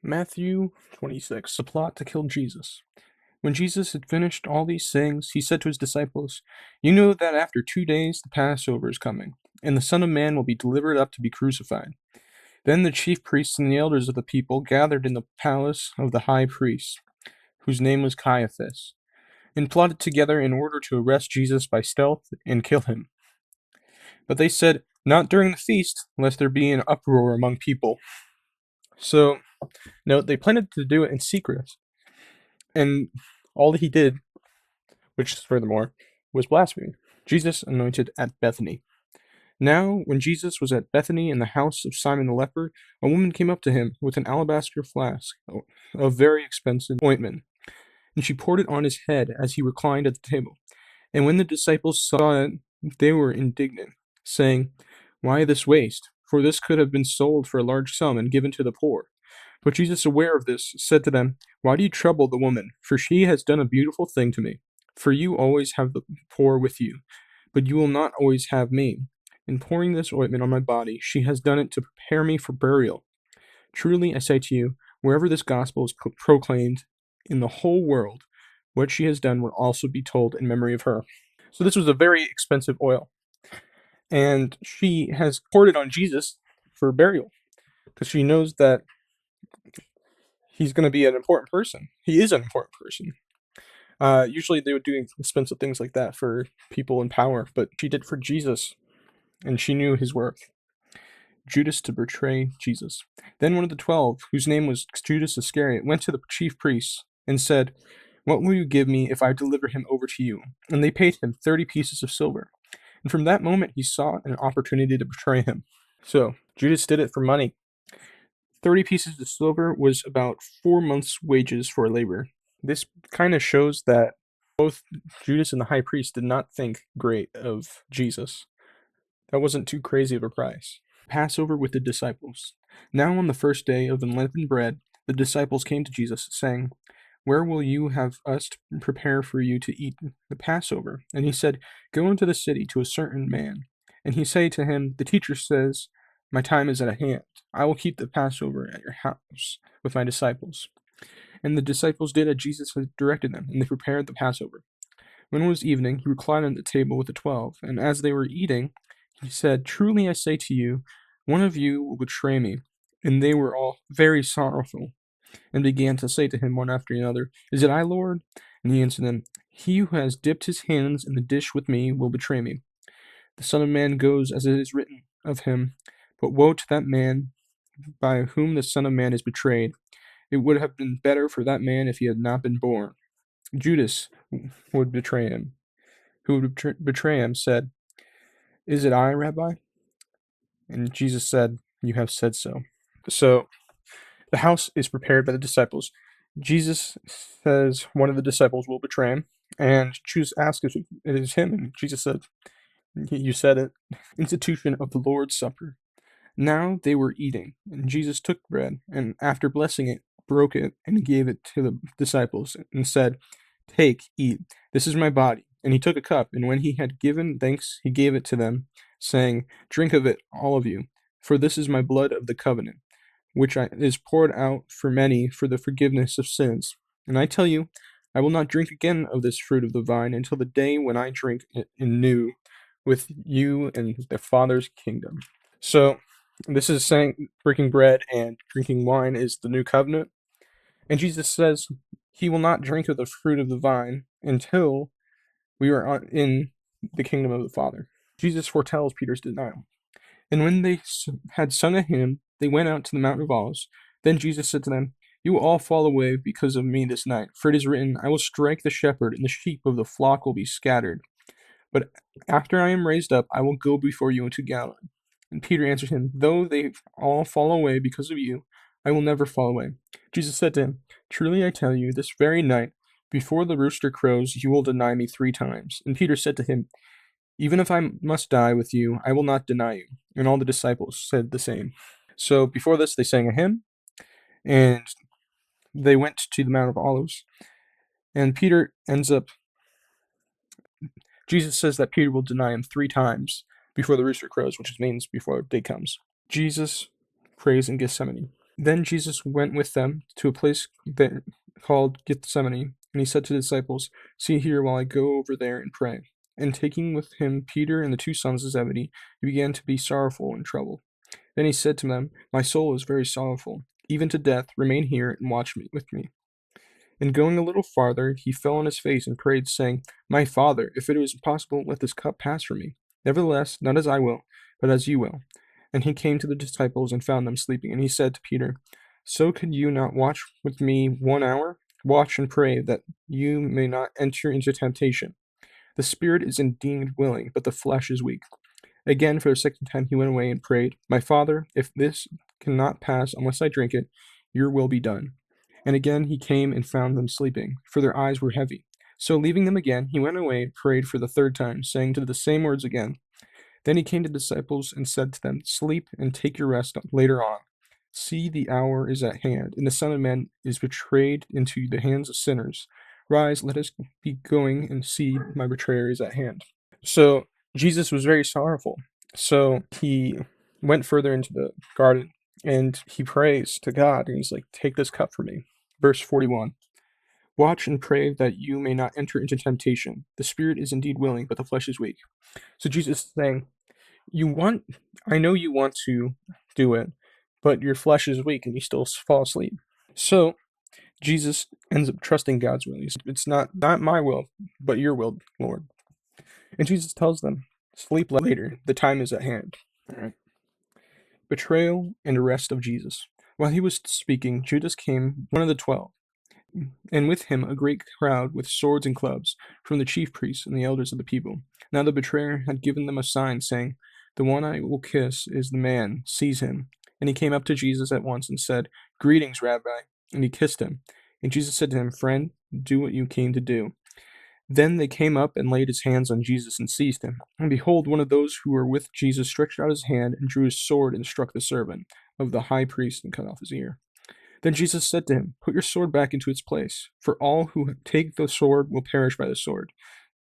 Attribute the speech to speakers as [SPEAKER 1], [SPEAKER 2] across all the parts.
[SPEAKER 1] Matthew 26, the plot to kill Jesus. When Jesus had finished all these sayings, he said to his disciples, "You know that after 2 days the Passover is coming, and the Son of Man will be delivered up to be crucified." Then the chief priests and the elders of the people gathered in the palace of the high priest, whose name was Caiaphas, and plotted together in order to arrest Jesus by stealth and kill him. But they said, "Not during the feast, lest there be an uproar among people." So, note, they planned to do it in secret, and all that he did, which furthermore was blasphemy. Jesus anointed at Bethany. Now, when Jesus was at Bethany in the house of Simon the leper, a woman came up to him with an alabaster flask of very expensive ointment, and she poured it on his head as he reclined at the table. And when the disciples saw it, they were indignant, saying, "Why this waste? For this could have been sold for a large sum and given to the poor." But Jesus, aware of this, said to them, "Why do you trouble the woman? For she has done a beautiful thing to me. For you always have the poor with you, but you will not always have me. In pouring this ointment on my body, she has done it to prepare me for burial. Truly I say to you, wherever this gospel is proclaimed in the whole world, what she has done will also be told in memory of her." So this was a very expensive oil, and she has poured it on Jesus for burial, because she knows that he's going to be an important person. He is an important person. Usually they would do expensive things like that for people in power, but she did for Jesus, and she knew his worth. Judas to betray Jesus. Then one of the 12, whose name was Judas Iscariot, went to the chief priests and said, "What will you give me if I deliver him over to you?" And they paid him 30 pieces of silver. And from that moment he saw an opportunity to betray him. So Judas did it for money. 30 pieces of silver was about 4 months' wages for a laborer. This kind of shows that both Judas and the high priest did not think great of Jesus. That wasn't too crazy of a price. Passover with the disciples. Now on the first day of unleavened bread, the disciples came to Jesus, saying, "Where will you have us to prepare for you to eat the Passover?" And he said, "Go into the city to a certain man, and he say to him, The teacher says, My time is at hand. I will keep the Passover at your house with my disciples." And the disciples did as Jesus had directed them, and they prepared the Passover. When it was evening, he reclined at the table with the 12, and as they were eating, he said, "Truly I say to you, one of you will betray me." And they were all very sorrowful, and began to say to him one after another, "Is it I, Lord?" And he answered them, "He who has dipped his hands in the dish with me will betray me. The Son of Man goes as it is written of him, but woe to that man by whom the Son of Man is betrayed. It would have been better for that man if he had not been born." Judas would betray him, who would betray him, said, "Is it I, Rabbi?" And Jesus said, "You have said so." So the house is prepared by the disciples. Jesus says one of the disciples will betray him, and Judas asks if it is him, and Jesus said, "You said it." Institution of the Lord's Supper. Now they were eating, and Jesus took bread, and after blessing it, broke it, and gave it to the disciples, and said, "Take, eat, this is my body." And he took a cup, and when he had given thanks, he gave it to them, saying, "Drink of it, all of you, for this is my blood of the covenant, which is poured out for many for the forgiveness of sins. And I tell you, I will not drink again of this fruit of the vine until the day when I drink it anew with you in the Father's kingdom." So, this is saying breaking bread and drinking wine is the new covenant. And Jesus says he will not drink of the fruit of the vine until we are in the kingdom of the Father. Jesus foretells Peter's denial. And when they had sung a hymn, they went out to the Mount of Olives. Then Jesus said to them, "You will all fall away because of me this night, for it is written, I will strike the shepherd, and the sheep of the flock will be scattered. But after I am raised up, I will go before you into Galilee." And Peter answered him, "Though they all fall away because of you, I will never fall away." Jesus said to him, "Truly I tell you, this very night, before the rooster crows, you will deny me 3 times." And Peter said to him, "Even if I must die with you, I will not deny you." And all the disciples said the same. So before this, they sang a hymn, and they went to the Mount of Olives. And Jesus says that Peter will deny him 3 times before the rooster crows, which means before day comes. Jesus prays in Gethsemane. Then Jesus went with them to a place called Gethsemane, and he said to the disciples, "See here while I go over there and pray." And taking with him Peter and the two sons of Zebedee, he began to be sorrowful and troubled. Then he said to them, "My soul is very sorrowful, even to death. Remain here and watch with me." And going a little farther, he fell on his face and prayed, saying, "My Father, if it is possible, let this cup pass from me. Nevertheless, not as I will, but as you will." And he came to the disciples and found them sleeping. And he said to Peter, "So could you not watch with me 1 hour? Watch and pray that you may not enter into temptation. The spirit is indeed willing, but the flesh is weak." Again, for the second time, he went away and prayed, "My Father, if this cannot pass unless I drink it, your will be done." And again he came and found them sleeping, for their eyes were heavy. So leaving them again, he went away and prayed for the third time, saying to the same words again. Then he came to the disciples and said to them, "Sleep and take your rest later on. See, the hour is at hand, and the Son of Man is betrayed into the hands of sinners. Rise, let us be going, and see, my betrayer is at hand." So Jesus was very sorrowful. So he went further into the garden and he prays to God, and he's like, "Take this cup from me." Verse 41. "Watch and pray that you may not enter into temptation. The spirit is indeed willing, but the flesh is weak." So Jesus is saying, I know you want to do it, but your flesh is weak and you still fall asleep. So Jesus ends up trusting God's will. It's not my will, but your will, Lord. And Jesus tells them, "Sleep later, the time is at hand." All right. Betrayal and arrest of Jesus. While he was speaking, Judas came, one of the 12, and with him a great crowd with swords and clubs, from the chief priests and the elders of the people. Now the betrayer had given them a sign, saying, "The one I will kiss is the man. Seize him." And he came up to Jesus at once and said, "Greetings, Rabbi." And he kissed him. And Jesus said to him, "Friend, do what you came to do." Then they came up and laid his hands on Jesus and seized him. And behold, one of those who were with Jesus stretched out his hand and drew his sword and struck the servant of the high priest and cut off his ear. Then Jesus said to him, "Put your sword back into its place, for all who take the sword will perish by the sword.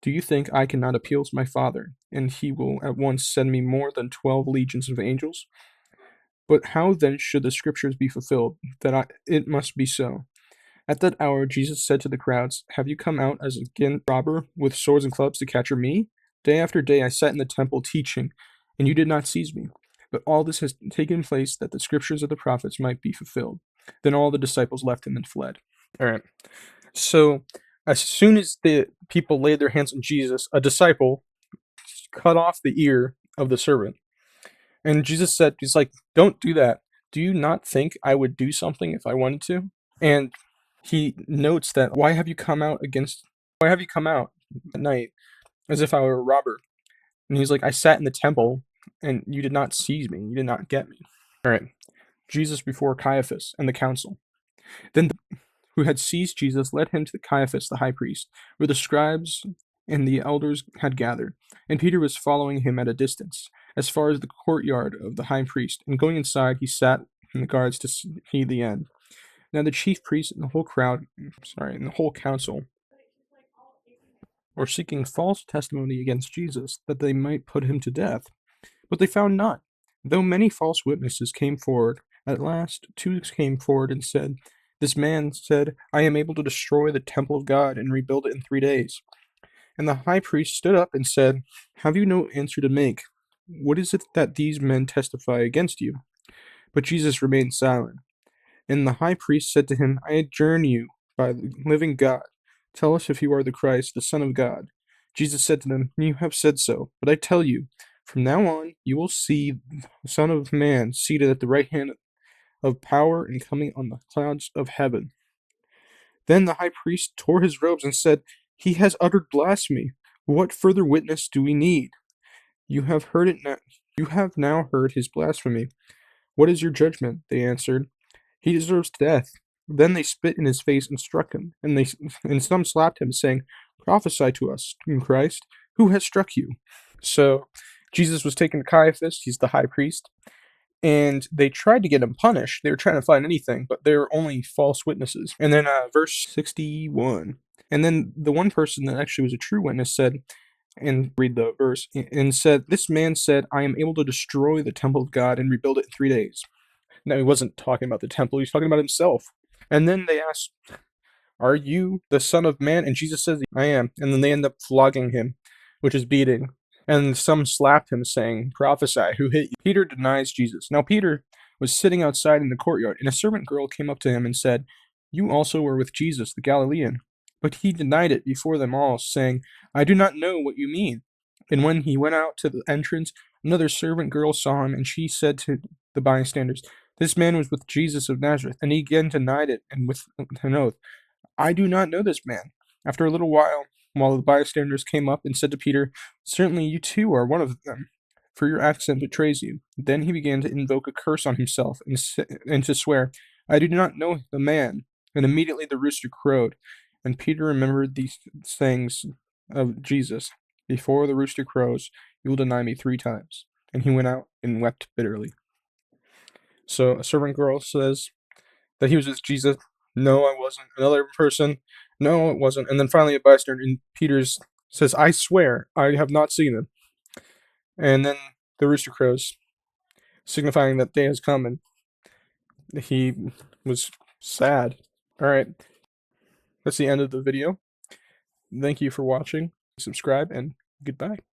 [SPEAKER 1] Do you think I cannot appeal to my Father, and he will at once send me more than 12 legions of angels? But how then should the scriptures be fulfilled, that it must be so?" At that hour Jesus said to the crowds, "Have you come out as again robber with swords and clubs to capture me? Day after day I sat in the temple teaching, and you did not seize me. But all this has taken place that the scriptures of the prophets might be fulfilled." Then all the disciples left him and fled. All right. So as soon as the people laid their hands on Jesus, a disciple cut off the ear of the servant. And Jesus said, he's like, "Don't do that. Do you not think I would do something if I wanted to?" And he notes that, why have you come out at night as if I were a robber?" And he's like, "I sat in the temple and you did not seize me. You did not get me." All right. Jesus before Caiaphas and the council. Then who had seized Jesus led him to Caiaphas the high priest, where the scribes and the elders had gathered. And Peter was following him at a distance, as far as the courtyard of the high priest. And going inside, he sat in the guards to see the end. Now the chief priests and the whole council were seeking false testimony against Jesus, that they might put him to death. But they found none. Though many false witnesses came forward, at last 2 came forward and said, "This man said, I am able to destroy the temple of God and rebuild it in 3 days." And the high priest stood up and said, "Have you no answer to make? What is it that these men testify against you?" But Jesus remained silent. And the high priest said to him, "I adjourn you by the living God. Tell us if you are the Christ, the Son of God." Jesus said to them, "You have said so, but I tell you, from now on you will see the Son of Man seated at the right hand of power and coming on the clouds of heaven." Then the high priest tore his robes and said, "He has uttered blasphemy. What further witness do we need? You have heard it now. You have now heard his blasphemy. What is your judgment?" They answered, "He deserves death." Then they spit in his face and struck him, and some slapped him, saying, "Prophesy to us, Christ, who has struck you?" So Jesus was taken to Caiaphas, he's the high priest, and they tried to get him punished. They were trying to find anything, but they were only false witnesses. And then verse 61. And then the one person that actually was a true witness said, and read the verse, and said, "This man said, I am able to destroy the temple of God and rebuild it in 3 days." No, he wasn't talking about the temple, he was talking about himself. And then they asked, "Are you the Son of Man?" And Jesus says, "I am." And then they end up flogging him, which is beating. And some slapped him, saying, "Prophesy, who hit you?" Peter denies Jesus. Now Peter was sitting outside in the courtyard, and a servant girl came up to him and said, "You also were with Jesus, the Galilean." But he denied it before them all, saying, "I do not know what you mean." And when he went out to the entrance, another servant girl saw him, and she said to the bystanders, "This man was with Jesus of Nazareth." And he again denied it, and with an oath, "I do not know this man." After a little while the bystanders came up and said to Peter, "Certainly you too are one of them, for your accent betrays you." Then he began to invoke a curse on himself and to swear, "I do not know the man." And immediately the rooster crowed. And Peter remembered these sayings of Jesus, "Before the rooster crows, you will deny me 3 times." And he went out and wept bitterly. So a servant girl says that he was with Jesus. "No, I wasn't." Another person, "No, it wasn't." And then finally a bystander, and Peter's says, "I swear, I have not seen him." And then the rooster crows, signifying that day has come, and he was sad. Alright, that's the end of the video. Thank you for watching. Subscribe, and goodbye.